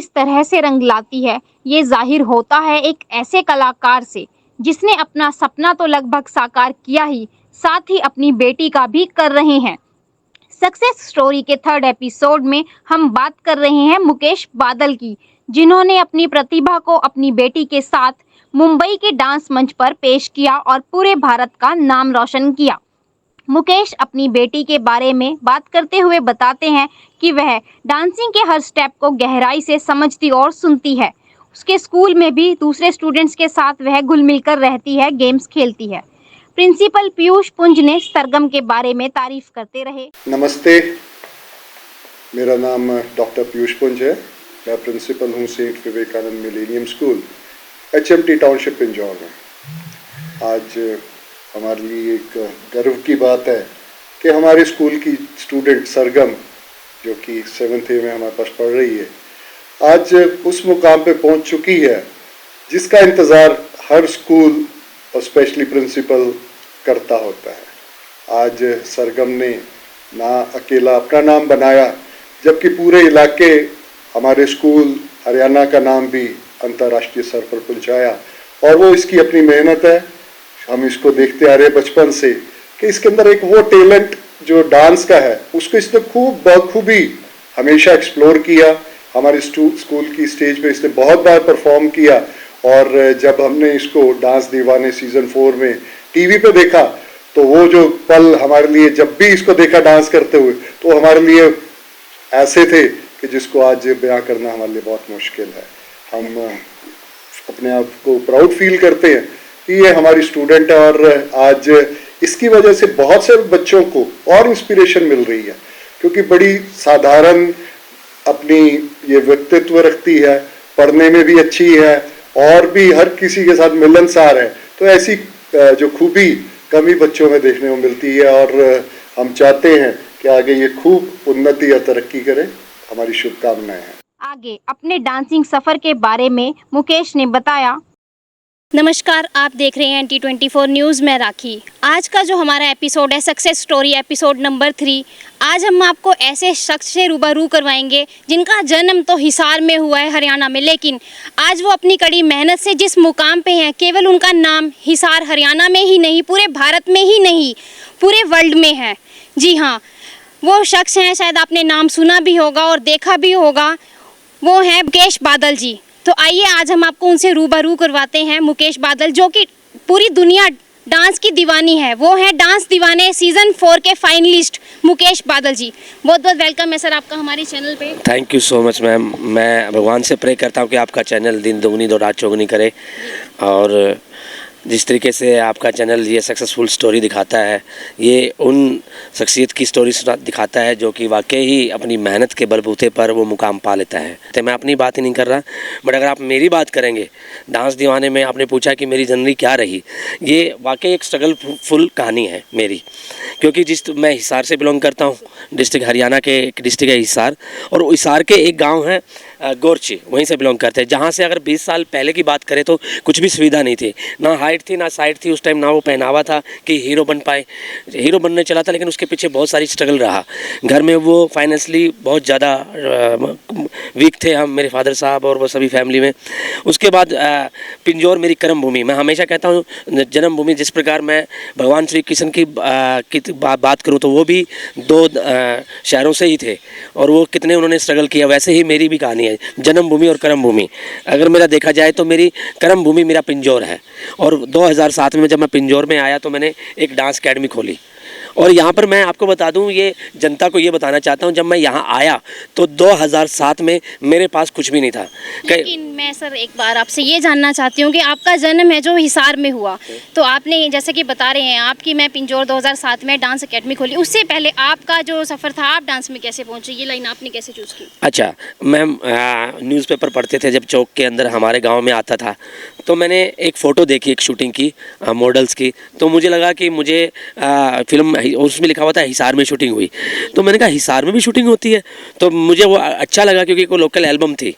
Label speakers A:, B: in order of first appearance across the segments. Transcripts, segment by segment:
A: किस तरह से रंग लाती है, ये जाहिर होता है एक ऐसे कलाकार से जिसने अपना सपना तो लगभग साकार किया ही, साथ ही अपनी बेटी का भी कर रहे हैं। सक्सेस स्टोरी के थर्ड एपिसोड में हम बात कर रहे हैं मुकेश बादल की, जिन्होंने अपनी प्रतिभा को अपनी बेटी के साथ मुंबई के डांस मंच पर पेश किया और पूरे भारत का नाम रोशन किया। मुकेश अपनी बेटी के बारे में बात करते हुए बताते हैं कि वह डांसिंग के हर स्टेप को गहराई से समझती और सुनती है। उसके स्कूल में भी दूसरे स्टूडेंट्स के साथ वह घुल मिलकर रहती है, गेम्स खेलती है। प्रिंसिपल पीयूष पुंज ने सरगम के बारे में तारीफ करते रहे।
B: नमस्ते, मेरा नाम डॉक्टर पीयूष पुंज है। मैं प्रिंसिपल हूँ Saint Vivekananda millennium school, HMT township Pinjore में। आज हमारे लिए एक गर्व की बात है कि हमारे स्कूल की स्टूडेंट सरगम, जो कि 7th A में हमारे पास पढ़ रही है, आज उस मुकाम पे पहुंच चुकी है जिसका इंतज़ार हर स्कूल और स्पेशली प्रिंसिपल करता होता है। आज सरगम ने ना अकेला अपना नाम बनाया, जबकि पूरे इलाके, हमारे स्कूल, हरियाणा का नाम भी अंतर्राष्ट्रीय स्तर पर पहुंचाया। और वो इसकी अपनी मेहनत है। हम इसको देखते आ रहे हैं बचपन से कि इसके अंदर एक वो टैलेंट जो डांस का है, उसको इसने खूब बखूबी हमेशा एक्सप्लोर किया। हमारे स्कूल की स्टेज पे इसने बहुत बार परफॉर्म किया। और जब हमने इसको डांस दीवाने सीज़न 4 में टीवी पे देखा, तो वो जो पल हमारे लिए, जब भी इसको देखा डांस करते हुए, तो हमारे लिए ऐसे थे कि जिसको आज बयां करना हमारे लिए बहुत मुश्किल है। हम अपने आप को प्राउड फील करते हैं कि ये हमारी स्टूडेंट है और आज इसकी वजह से बहुत से बच्चों को और इंस्पिरेशन मिल रही है, क्योंकि बड़ी साधारण अपनी ये व्यक्तित्व रखती है, पढ़ने में भी अच्छी है और भी हर किसी के साथ मिलनसार है। तो ऐसी जो खूबी कमी बच्चों में देखने को मिलती है और हम चाहते हैं कि आगे ये खूब उन्नति और तरक्की करे। हमारी शुभकामनाएं हैं।
A: आगे अपने डांसिंग सफर के बारे में मुकेश ने बताया।
C: नमस्कार, आप देख रहे हैं T24 न्यूज़ में राखी। आज का जो हमारा एपिसोड है सक्सेस स्टोरी एपिसोड नंबर 3। आज हम आपको ऐसे शख्स से रूबरू करवाएंगे जिनका जन्म तो हिसार में हुआ है, हरियाणा में, लेकिन आज वो अपनी कड़ी मेहनत से जिस मुकाम पे हैं, केवल उनका नाम हिसार हरियाणा में ही नहीं, पूरे भारत में ही नहीं, पूरे वर्ल्ड में है। जी हाँ, वो शख्स हैं, शायद आपने नाम सुना भी होगा और देखा भी होगा, वो हैं मुकेश बादल जी। तो आइए आज हम आपको उनसे रूबरू करवाते हैं। मुकेश बादल, जो कि पूरी दुनिया डांस की दीवानी है, वो है डांस दीवाने सीज़न 4 के फाइनलिस्ट मुकेश बादल जी। बहुत बहुत वेलकम है सर आपका हमारे चैनल पे।
D: Thank you so much ma'am. मैं भगवान से प्रे करता हूँ कि आपका चैनल दिन दोगुनी दो रात चौगुनी करे, और जिस तरीके से आपका चैनल ये सक्सेसफुल स्टोरी दिखाता है, ये उन शख्सियत की स्टोरी दिखाता है जो कि वाकई ही अपनी मेहनत के बलबूते पर वो मुकाम पा लेता है। तो मैं अपनी बात ही नहीं कर रहा, बट अगर आप मेरी बात करेंगे, डांस दीवाने में आपने पूछा कि मेरी जर्नी क्या रही, ये वाकई एक स्ट्रगलफुल कहानी है मेरी, क्योंकि मैं हिसार से बिलोंग करता हूँ। डिस्ट्रिक्ट हरियाणा के एक डिस्ट्रिक्ट है हिसार, और हिसार के एक गाँव है गोरची, वहीं से बिलोंग करते हैं, जहाँ से अगर 20 साल पहले की बात करें तो कुछ भी सुविधा नहीं थी, ना हाइट थी ना साइट थी उस टाइम, ना वो पहनावा था कि हीरो बन पाए। हीरो बनने चला था, लेकिन उसके पीछे बहुत सारी स्ट्रगल रहा। घर में वो फाइनेंशली बहुत ज़्यादा वीक थे हम, मेरे फादर साहब और वो सभी फैमिली में। उसके बाद पिंजौर मेरी कर्म भूमि, मैं हमेशा कहता हूँ जन्मभूमि। जिस प्रकार मैं भगवान श्री कृष्ण की बात करूँ तो वो भी 2 शहरों से ही थे, और वो कितने उन्होंने स्ट्रगल किया, वैसे ही मेरी भी कहानी है, जन्मभूमि और कर्म भूमि। अगर मेरा देखा जाए तो मेरी कर्म भूमि मेरा पिंजौर है, और 2007 में जब मैं पिंजौर में आया तो मैंने एक डांस अकेडमी खोली। और यहाँ पर मैं आपको बता दूँ, ये जनता को ये बताना चाहता हूँ, जब मैं यहाँ आया तो 2007 में मेरे पास कुछ भी नहीं था।
C: लेकिन मैं सर एक बार आपसे ये जानना चाहती हूँ कि आपका जन्म है जो हिसार में हुआ, तो आपने जैसे कि बता रहे हैं आप कि मैं पिंजौर 2007 में डांस अकेडमी खोली, उससे पहले आपका जो सफ़र था, आप डांस में कैसे पहुँचे, ये लाइन आपने कैसे चूज़ की?
D: अच्छा, मैम न्यूज़पेपर पढ़ते थे जब चौक के अंदर हमारे गाँव में आता था, तो मैंने एक फ़ोटो देखी एक शूटिंग की मॉडल्स की, तो मुझे लगा कि मुझे फिल्म, उसमें लिखा हुआ था हिसार में शूटिंग हुई, तो मैंने कहा हिसार में भी शूटिंग होती है, तो मुझे वो अच्छा लगा क्योंकि कोई लोकल एल्बम थी।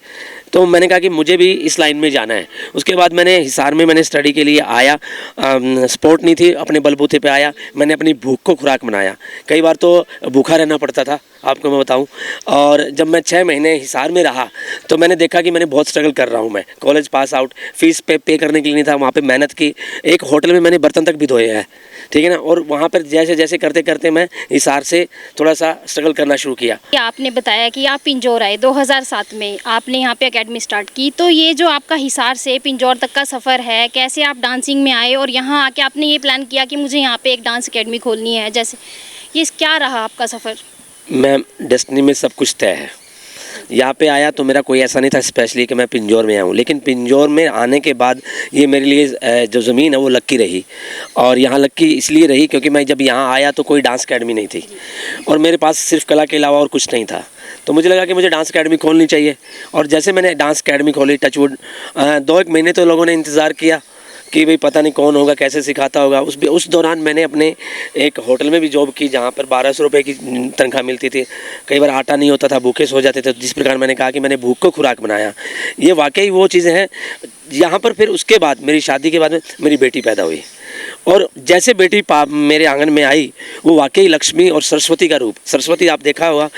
D: तो मैंने कहा कि मुझे भी इस लाइन में जाना है। उसके बाद मैंने हिसार में स्टडी के लिए आया, सपोर्ट नहीं थी, अपने बलबूते पे आया, मैंने अपनी भूख को खुराक बनाया। कई बार तो भूखा रहना पड़ता था आपको मैं बताऊं। और जब मैं 6 महीने हिसार में रहा तो मैंने देखा कि मैंने बहुत स्ट्रगल कर रहा हूं। मैं कॉलेज पास आउट, फीस पे करने के लिए नहीं था, वहाँ पे मेहनत की। एक होटल में मैंने बर्तन तक भी धोए हैं, ठीक है ना। और वहाँ पर जैसे जैसे करते करते मैं हिसार से थोड़ा सा स्ट्रगल करना शुरू किया।
C: आपने बताया कि आप पिंजौर आए 2007 में, आपने यहाँ पे एकेडमी स्टार्ट की। तो ये जो आपका हिसार से पिंजौर तक का सफ़र है, कैसे आप डांसिंग में आए और यहाँ आके आपने ये प्लान किया कि मुझे यहाँ पे एक डांस एकेडमी खोलनी है, जैसे ये क्या रहा आपका सफ़र?
D: मैम, डेस्टिनी में सब कुछ तय है। यहाँ पे आया तो मेरा कोई ऐसा नहीं था स्पेशली कि मैं पिंजौर में आऊँ, लेकिन पिंजौर में आने के बाद ये मेरे लिए जो ज़मीन है वो लक्की रही। और यहाँ लक्की इसलिए रही क्योंकि मैं जब यहाँ आया तो कोई डांस अकेडमी नहीं थी और मेरे पास सिर्फ कला के अलावा और कुछ नहीं था। तो मुझे लगा कि मुझे डांस अकेडमी खोलनी चाहिए। और जैसे मैंने डांस अकेडमी खोली, टचवुड 2-1 महीने तो लोगों ने इंतज़ार किया कि भाई पता नहीं कौन होगा, कैसे सिखाता होगा। उस दौरान मैंने अपने एक होटल में भी जॉब की जहाँ पर 1200 रुपये की तनख्वाह मिलती थी। कई बार आटा नहीं होता था, भूखे सो जाते थे। जिस प्रकार मैंने कहा कि मैंने भूख को खुराक बनाया, ये वाकई वो चीज़ें हैं। यहाँ पर फिर उसके बाद मेरी शादी के बाद में मेरी बेटी पैदा हुई और जैसे बेटी मेरे आंगन में आई, वो वाकई लक्ष्मी और सरस्वती का रूप। सरस्वती आप देखा होगा,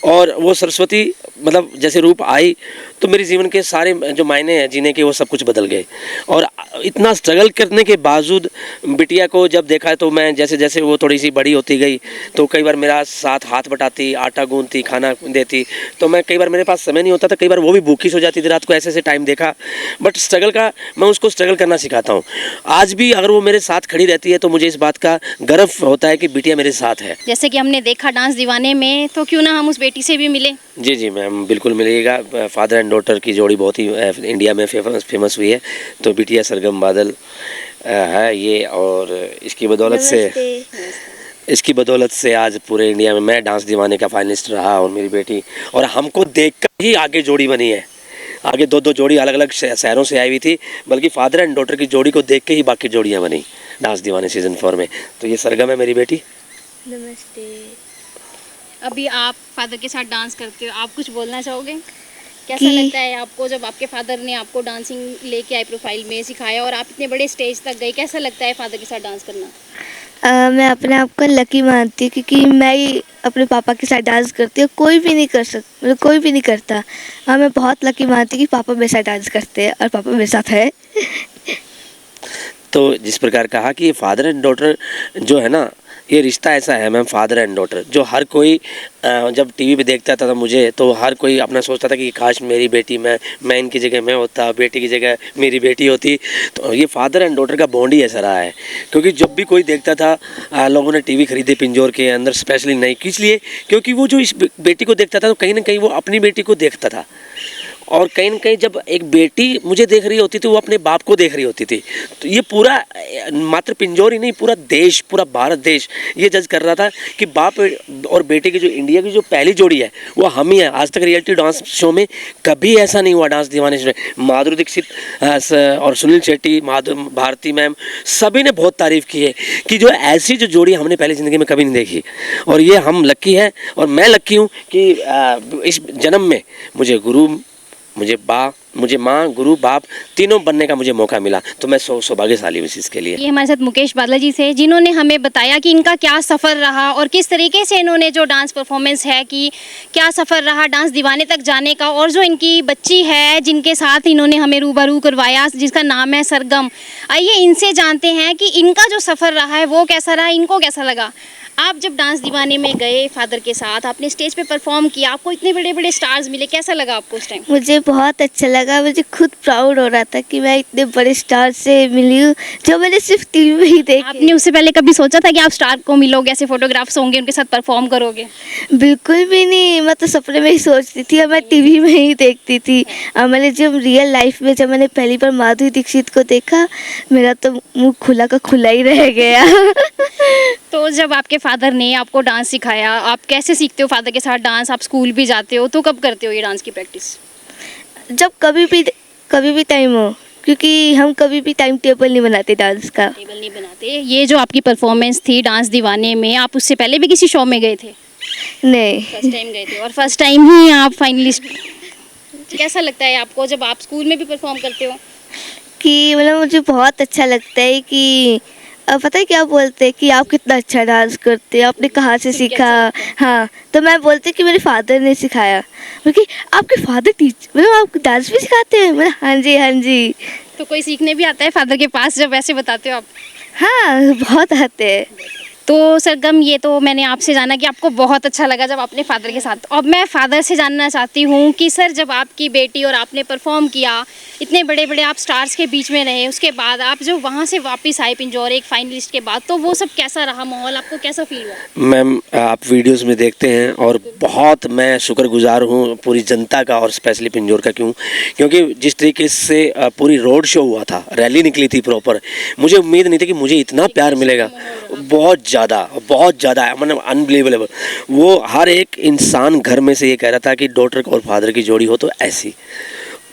D: और वो सरस्वती मतलब जैसे रूप आई तो मेरे जीवन के सारे जो मायने हैं जीने के वो सब कुछ बदल गए। और इतना स्ट्रगल करने के बावजूद बिटिया को जब देखा तो मैं जैसे जैसे वो थोड़ी सी बड़ी होती गई तो कई बार मेरा साथ हाथ बटाती, आटा गूंथती, खाना देती। तो मैं कई बार मेरे पास समय नहीं होता था, कई बार वो भी भूखी सो जाती थी रात को। ऐसे ऐसे टाइम देखा, बट स्ट्रगल का मैं उसको स्ट्रगल करना सिखाता हूँ। आज भी अगर वो मेरे साथ खड़ी रहती है तो मुझे इस बात का गर्व होता है कि बिटिया मेरे साथ है।
C: जैसे कि हमने देखा डांस दीवाने में, तो क्यों ना हम उस बेटी से भी मिले?
D: जी जी मैम, बिल्कुल मिलेगा। फादर एंड डॉटर की जोड़ी बहुत ही इंडिया में फेमस हुई है। तो बिटिया सरगम बादल है ये, और इसकी बदौलत से आज पूरे इंडिया में मैं डांस दीवाने का फाइनलिस्ट रहा और मेरी बेटी, और हमको देखकर ही आगे जोड़ी बनी है। आगे 2-2 जोड़ी अलग अलग शहरों से आई हुई थी, बल्कि फादर एंड डॉटर की जोड़ी को देख के ही बाकी जोड़ियाँ बनी डांस दीवाने सीज़न 4 में। तो ये सरगम है मेरी बेटी।
C: नमस्ते। अभी आप फादर के साथ डांस करते हो, आप कुछ बोलना चाहोगे? कैसा लगता है आपको जब आपके फादर ने आपको डांसिंग लेके आए, प्रोफाइल में सिखाया और आप इतने बड़े स्टेज तक गए? कैसा लगता है फादर के साथ डांस करना?
E: मैं अपने आप को लकी मानती हूँ क्योंकि मैं ही अपने पापा के साथ डांस करती हूँ। कोई भी नहीं कर सकता, मतलब कोई भी नहीं करता। मैं बहुत लकी मानती हूँ कि पापा मेरे साथ डांस करते हैं और पापा मेरे साथ है।
D: तो जिस प्रकार कहा कि ये फादर एंड डॉटर जो है ना, ये रिश्ता ऐसा है मैम, फादर एंड डॉटर, जो हर कोई जब टीवी पे देखता था मुझे, तो हर कोई अपना सोचता था कि काश मेरी बेटी, मैं इनकी जगह मैं होता, बेटी की जगह मेरी बेटी होती। तो ये फादर एंड डॉटर का बॉन्ड ही ऐसा रहा है। क्योंकि जब भी कोई देखता था, लोगों ने टीवी खरीदे पिंजौर के अंदर स्पेशली नहीं, इसलिए क्योंकि वो जो इस बेटी को देखता था तो कहीं ना कहीं वो अपनी बेटी को देखता था। और कहीं ना कहीं जब एक बेटी मुझे देख रही होती थी, वो अपने बाप को देख रही होती थी। तो ये पूरा मात्र पिंजौर ही नहीं, पूरा देश, पूरा भारत देश ये जज कर रहा था कि बाप और बेटे की जो इंडिया की जो पहली जोड़ी है वो हम ही है। आज तक रियलिटी डांस शो में कभी ऐसा नहीं हुआ। डांस दीवाने शो में माधुरी दीक्षित और सुनील शेट्टी, भारती मैम, सभी ने बहुत तारीफ़ की है कि जो ऐसी जो जोड़ी हमने पहली ज़िंदगी में कभी नहीं देखी। और ये हम लक्की हैं, और मैं लक्की हूँ कि इस जन्म में मुझे गुरु, मुझे माँ, गुरु, बाप तीनों बनने का मुझे मौका मिला। तो मैं सौभाग्यशाली हूँ इसके लिए।
C: ये हमारे साथ मुकेश बादल जी से, जिन्होंने हमें बताया कि इनका क्या सफ़र रहा और किस तरीके से इन्होंने जो डांस परफॉर्मेंस है कि क्या सफ़र रहा डांस दीवाने तक जाने का। और जो इनकी बच्ची है जिनके साथ इन्होंने हमें रूबरू करवाया, जिसका नाम है सरगम, आइए इनसे जानते हैं कि इनका जो सफ़र रहा है वो कैसा रहा, इनको कैसा लगा। आप जब डांस दीवाने में गए फादर के साथ, आपने स्टेज पे परफॉर्म किया, आपको इतने बड़े बड़े स्टार्स मिले, कैसा लगा आपको उस टाइम?
E: मुझे बहुत अच्छा लगा। मुझे खुद प्राउड हो रहा था कि मैं इतने बड़े स्टार से मिली हूँ जो मैंने सिर्फ टीवी में ही देखे।
C: आपने उससे पहले कभी सोचा था कि आप स्टार को मिलोगे, ऐसे फोटोग्राफ्स होंगे, उनके साथ परफॉर्म करोगे?
E: बिल्कुल भी नहीं। मैं तो सपने में ही सोचती थी और मैं टीवी में ही देखती थी। और मैंने जब रियल लाइफ में जब मैंने पहली बार माधुरी दीक्षित को देखा, मेरा तो मुंह खुला का खुला ही रह गया।
C: तो जब आपके फादर ने आपको डांस सिखाया, आप कैसे सीखते हो फादर के साथ डांस? आप स्कूल भी जाते हो, तो कब करते हो ये डांस की प्रैक्टिस?
E: जब कभी भी टाइम हो, क्योंकि हम कभी भी टाइम टेबल नहीं बनाते डांस का।
C: टेबल नहीं बनाते। ये जो आपकी परफॉर्मेंस थी डांस दीवाने में, आप उससे पहले भी किसी शो में गए थे?
E: नहीं,
C: फर्स्ट टाइम गए थे और फर्स्ट टाइम ही आप फाइनलिस्ट। कैसा लगता है आपको जब आप स्कूल में भी परफॉर्म करते हो?
E: कि मतलब मुझे बहुत अच्छा लगता है कि पता है क्या बोलते कि आप कितना अच्छा डांस करते हो, आपने कहाँ से सीखा। हाँ, तो मैं बोलती कि मेरे फादर ने सिखाया। क्योंकि आपके फादर मतलब आप डांस भी सिखाते हैं? मतलब हाँ जी, हाँ जी।
C: तो कोई सीखने भी आता है फादर के पास जब ऐसे बताते हो आप?
E: हाँ, बहुत आते हैं।
C: तो सरगम, ये तो मैंने आपसे जाना कि आपको बहुत अच्छा लगा जब अपने फादर के साथ। अब मैं फादर से जानना चाहती हूँ कि सर, जब आपकी बेटी और आपने परफॉर्म किया, इतने बड़े बड़े आप स्टार्स के बीच में रहे, उसके बाद आप जो वहाँ से वापस आए पिंजौर एक फाइनलिस्ट के बाद, तो वो सब कैसा रहा माहौल, आपको कैसा फील हुआ?
D: मैम, आप वीडियोस में देखते हैं और बहुत मैं शुक्रगुजार हूँ पूरी जनता का और स्पेशली पिंजौर का। क्योंकि जिस तरीके से पूरी रोड शो हुआ था, रैली निकली थी प्रॉपर, मुझे उम्मीद नहीं थी कि मुझे इतना प्यार मिलेगा। बहुत ज़्यादा मतलब अनबिलीवेबल। वो हर एक इंसान घर में से ये कह रहा था कि डॉटर और फादर की जोड़ी हो तो ऐसी,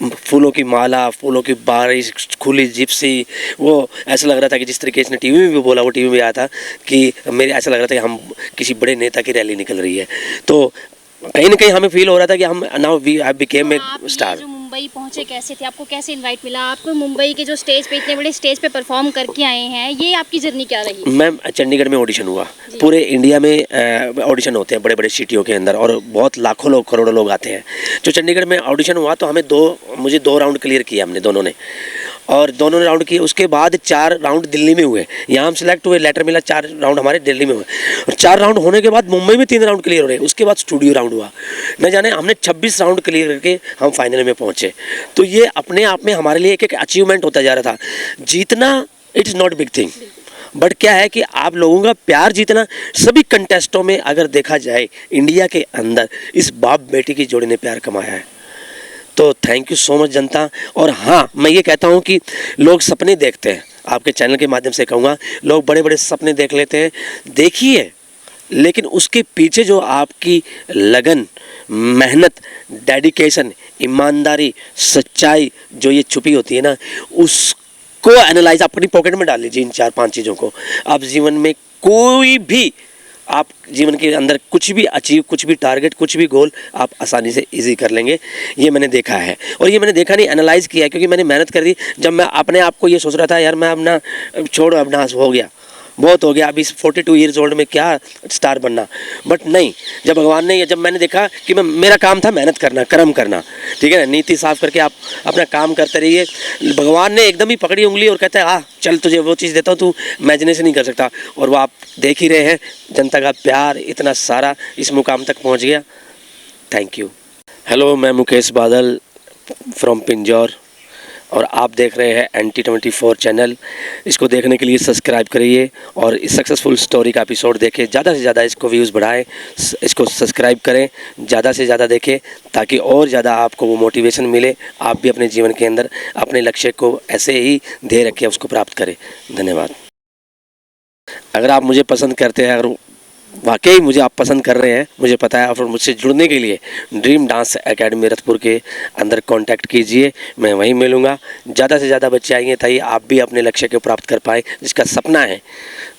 D: फूलों की माला, फूलों की बारिश, खुली जिप्सी। वो ऐसा लग रहा था कि जिस तरीके से टीवी में भी बोला, वो टीवी में आया था कि मेरे ऐसा लग रहा था कि हम किसी बड़े नेता की रैली निकल रही है। तो कहीं ना कहीं हमें फील हो रहा था कि हम now we have become a star.
C: जो मुंबई पहुंचे कैसे थे, आपको कैसे इनवाइट मिला? आपको मुंबई के जो स्टेज पे, इतने बड़े स्टेज पे परफॉर्म करके आए हैं, ये आपकी जर्नी क्या रही?
D: मैम, चंडीगढ़ में ऑडिशन हुआ। पूरे इंडिया में ऑडिशन होते हैं बड़े बड़े सिटियों के अंदर, और बहुत लाखों लोग, करोड़ों लोग आते हैं। जो चंडीगढ़ में ऑडिशन हुआ तो मुझे 2 राउंड क्लियर किया हमने दोनों ने, और दोनों ने राउंड किए। उसके बाद 4 राउंड दिल्ली में हुए। यहाँ हम सिलेक्ट हुए, लेटर मिला, 4 राउंड हमारे दिल्ली में हुए, और 4 राउंड होने के बाद मुंबई में 3 राउंड क्लियर हो रहे। उसके बाद स्टूडियो राउंड हुआ। न जाने हमने 26 राउंड क्लियर करके हम फाइनल में पहुँचे। तो ये अपने आप में हमारे लिए एक अचीवमेंट होता जा रहा था। जीतना it is not big thing, but क्या है कि आप लोगों का प्यार जीतना। सभी कंटेस्टों में अगर देखा जाए इंडिया के अंदर, इस बाप बेटी की जोड़ी ने प्यार कमाया है। तो थैंक यू सो मच जनता। और हाँ, मैं ये कहता हूँ कि लोग सपने देखते हैं, आपके चैनल के माध्यम से कहूँगा, लोग बड़े बड़े सपने देख लेते हैं, देखिए, लेकिन उसके पीछे जो आपकी लगन, मेहनत, डेडिकेशन, ईमानदारी, सच्चाई जो ये छुपी होती है ना, उसको एनालाइज अपनी पॉकेट में डाल लीजिए। इन 4-5 चीज़ों को आप जीवन में कोई भी, आप जीवन के अंदर कुछ भी अचीव, कुछ भी टारगेट, कुछ भी गोल आप आसानी से इजी कर लेंगे। ये मैंने देखा है, और ये मैंने देखा नहीं, एनालाइज किया है, क्योंकि मैंने मेहनत कर दी। जब मैं अपने आप को ये सोच रहा था यार मैं अपना छोड़, अपना हो गया, बहुत हो गया, अभी 42 ईयर्स ओल्ड में क्या स्टार बनना। बट नहीं, जब भगवान ने, जब मैंने देखा कि मेरा काम था मेहनत करना, कर्म करना, ठीक है ना, नीति साफ करके आप अपना काम करते रहिए। भगवान ने एकदम ही पकड़ी उंगली और कहता है चल तुझे वो चीज़ देता हूँ, तू इमेजिनेशन नहीं कर सकता। और वो आप देख ही रहे हैं, जनता का प्यार इतना सारा इस मुकाम तक पहुँच गया। Thank you. हेलो, मैं मुकेश बादल फ्रॉम पिंजौर, और आप देख रहे हैं NT24 चैनल। इसको देखने के लिए सब्सक्राइब करिए और इस सक्सेसफुल स्टोरी का एपिसोड देखें। ज़्यादा से ज़्यादा इसको व्यूज़ बढ़ाएं, इसको सब्सक्राइब करें, ज़्यादा से ज़्यादा देखें, ताकि और ज़्यादा आपको वो मोटिवेशन मिले। आप भी अपने जीवन के अंदर अपने लक्ष्य को ऐसे ही ध्येय रखें, उसको प्राप्त करें। धन्यवाद। अगर आप मुझे पसंद करते हैं, अगर वाकई मुझे आप पसंद कर रहे हैं, मुझे पता है, और मुझसे जुड़ने के लिए ड्रीम डांस एकेडमी रतपुर के अंदर कांटेक्ट कीजिए, मैं वहीं मिलूँगा। ज़्यादा से ज़्यादा बच्चे आएंगे ताकि आप भी अपने लक्ष्य को प्राप्त कर पाएँ, जिसका सपना है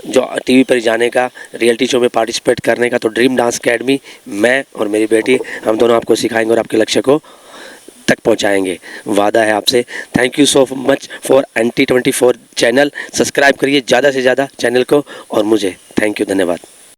D: जो टीवी पर जाने का, रियलिटी शो में पार्टिसिपेट करने का। तो ड्रीम डांस एकेडमी, मैं और मेरी बेटी, हम दोनों आपको सिखाएंगे और आपके लक्ष्य को तक पहुंचाएंगे, वादा है आपसे। Thank you so much for NT24 channel. Subscribe करिए ज़्यादा से ज़्यादा चैनल को और मुझे। थैंक यू, धन्यवाद।